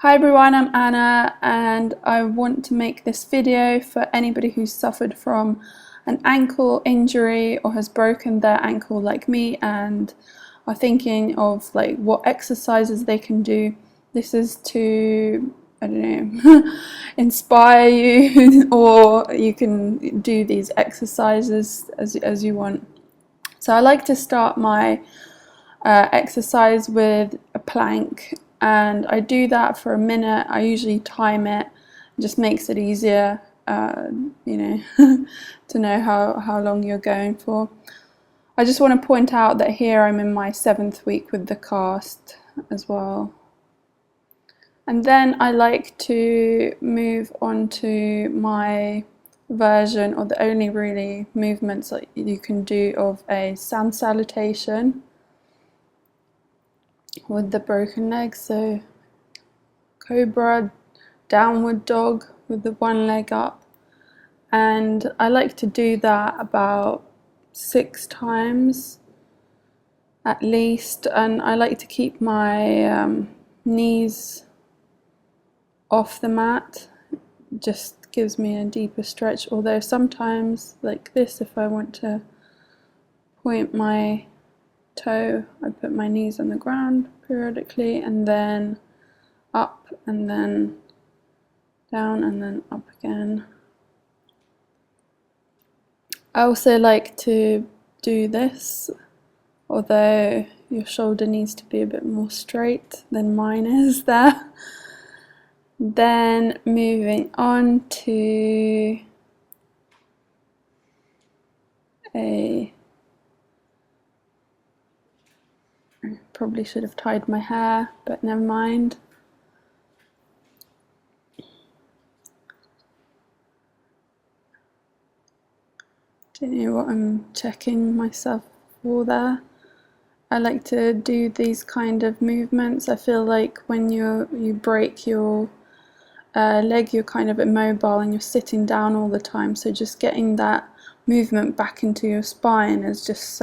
Hi everyone, I'm Anna and I want to make this video for anybody who's suffered from an ankle injury or has broken their ankle like me and are thinking of like what exercises they can do. This is to, I don't know, inspire you or you can do these exercises as you want. So I like to start my exercise with a plank, and I do that for a minute. I usually time it. It just makes it easier, you know, to know how long you're going for. I just want to point out that here I'm in my 7th week with the cast as well. And then I like to move on to my version, or the only really movements that you can do, of a sun salutation with the broken leg. So cobra, downward dog with the one leg up, and I like to do that about 6 times at least, and I like to keep my knees off the mat. It just gives me a deeper stretch, although sometimes like this, if I want to point my toe, I put my knees on the ground periodically and then up and then down and then up again. I also like to do this, although your shoulder needs to be a bit more straight than mine is there. Then moving on to I probably should have tied my hair, but never mind. Don't know what I'm checking myself for there. I like to do these kind of movements. I feel like when you break your leg, you're kind of immobile and you're sitting down all the time, so just getting that movement back into your spine is just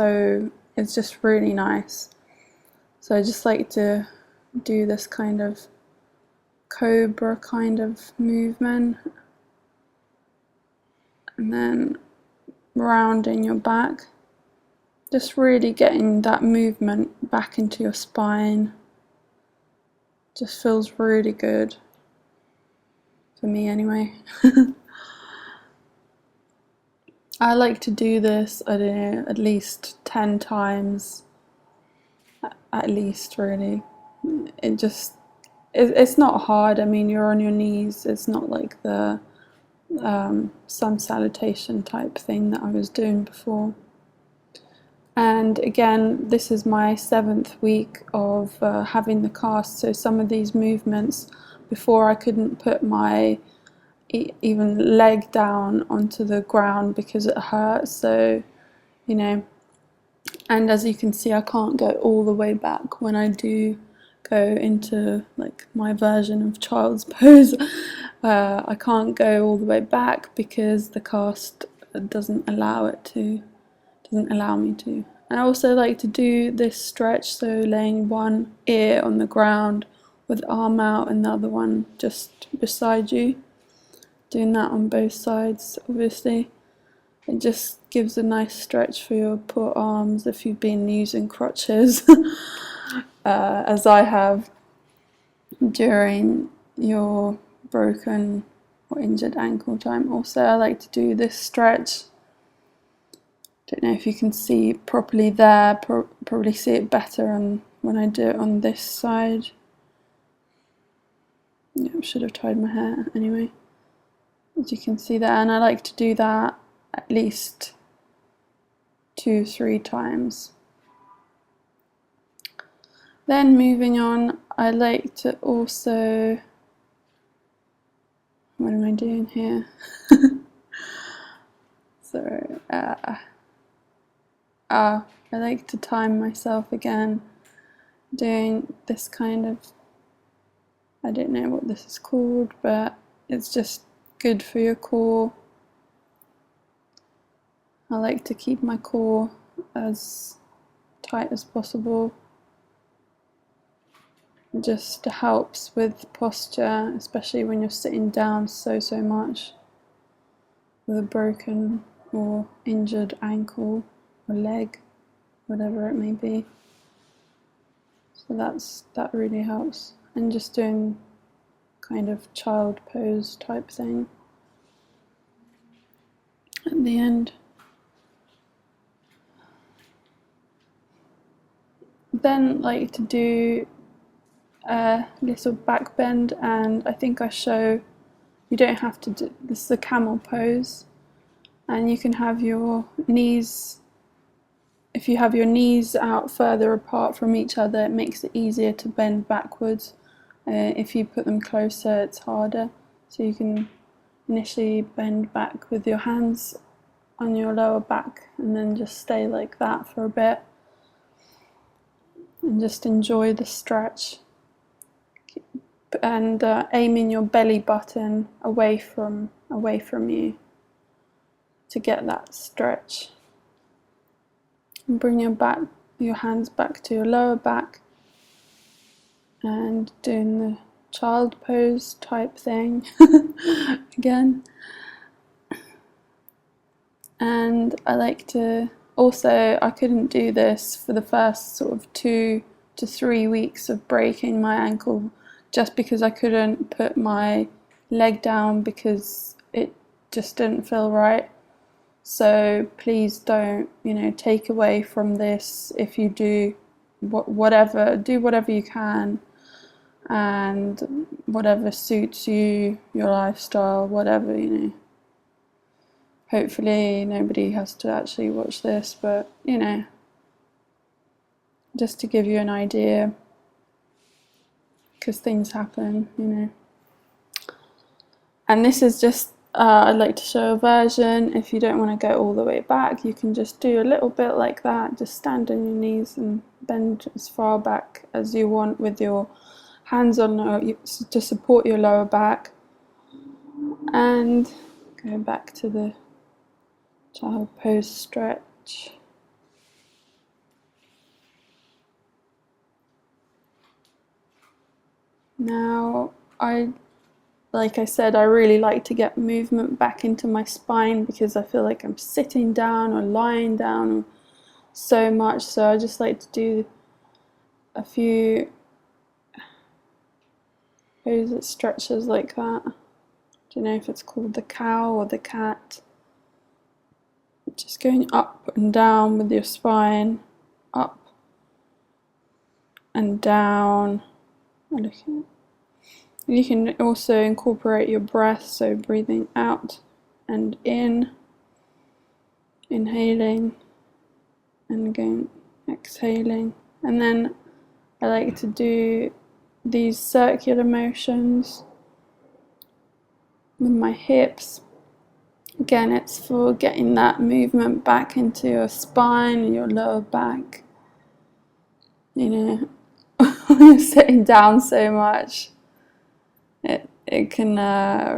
it's just really nice. So I just like to do this kind of cobra kind of movement, and then rounding your back, just really getting that movement back into your spine. Just feels really good for me anyway. I like to do this, I don't know, at least 10 times, at least, really. It's not hard. I mean, you're on your knees. It's not like the sun salutation type thing that I was doing before. And again, this is my 7th week of having the cast, so some of these movements before I couldn't put my even leg down onto the ground because it hurt, so you know. And as you can see, I can't go all the way back when I do go into like my version of child's pose. I can't go all the way back because the cast doesn't allow me to. I also like to do this stretch, so laying one ear on the ground with arm out and the other one just beside you. Doing that on both sides, obviously. It just gives a nice stretch for your poor arms if you've been using crutches, as I have during your broken or injured ankle time. Also, I like to do this stretch. Don't know if you can see properly there, probably see it better when I do it on this side. Yeah, I should have tied my hair anyway, as you can see there, and I like to do that at least 2-3 times. Then moving on, I like to also, what am I doing here? So, I like to time myself again, doing this kind of, I don't know what this is called, but it's just good for your core. I like to keep my core as tight as possible. just helps with posture, especially when you're sitting down so much with a broken or injured ankle or leg, whatever it may be. So that really helps. And just doing kind of child pose type thing at the end. Then like to do a little back bend, and I think I show you don't have to do this is a camel pose, and you can have your knees, if you have your knees out further apart from each other, it makes it easier to bend backwards. If you put them closer, it's harder. So you can initially bend back with your hands on your lower back and then just stay like that for a bit and just enjoy the stretch. And aiming your belly button away from you to get that stretch. And bring your hands back to your lower back and doing the child pose type thing again. And I like to also, I couldn't do this for the first sort of 2 to 3 weeks of breaking my ankle, just because I couldn't put my leg down because it just didn't feel right. So please don't, take away from this. If you do whatever you can, and whatever suits you, your lifestyle, whatever, Hopefully nobody has to actually watch this, but, just to give you an idea, because things happen, And this is just, I'd like to show a version. If you don't want to go all the way back, you can just do a little bit like that. Just stand on your knees and bend as far back as you want with your hands on to support your lower back. And go back to the child pose stretch. Now, like I said, I really like to get movement back into my spine because I feel like I'm sitting down or lying down so much. So I just like to do a few pose stretches like that. Don't know if it's called the cow or the cat. Just going up and down with your spine, up and down. You can also incorporate your breath, so breathing out and in, inhaling, and again exhaling. And then I like to do these circular motions with my hips. Again, it's for getting that movement back into your spine and your lower back. You're sitting down so much, it can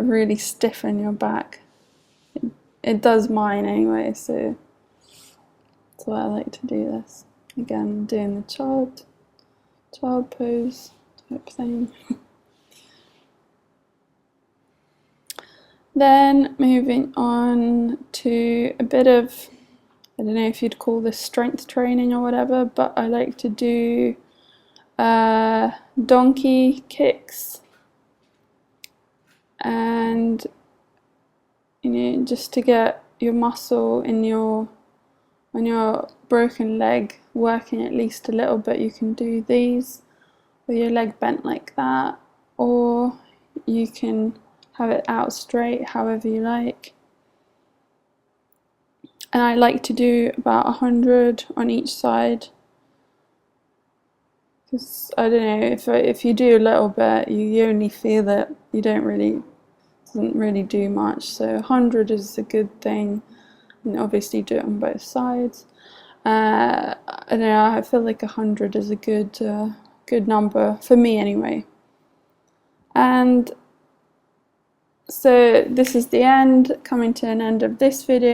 really stiffen your back. It does mine anyway, so that's why I like to do this. Again, doing the child pose type thing. Then moving on to a bit of, I don't know if you'd call this strength training or whatever, but I like to do donkey kicks, and just to get your muscle on your broken leg working at least a little bit. You can do these with your leg bent like that, or you can have it out straight, however you like. And I like to do about 100 on each side, because I don't know, if you do a little bit, you only feel it. You doesn't really do much. So 100 is a good thing, and obviously do it on both sides. I don't know, I feel like 100 is a good number for me anyway. And so this is the end, coming to an end of this video.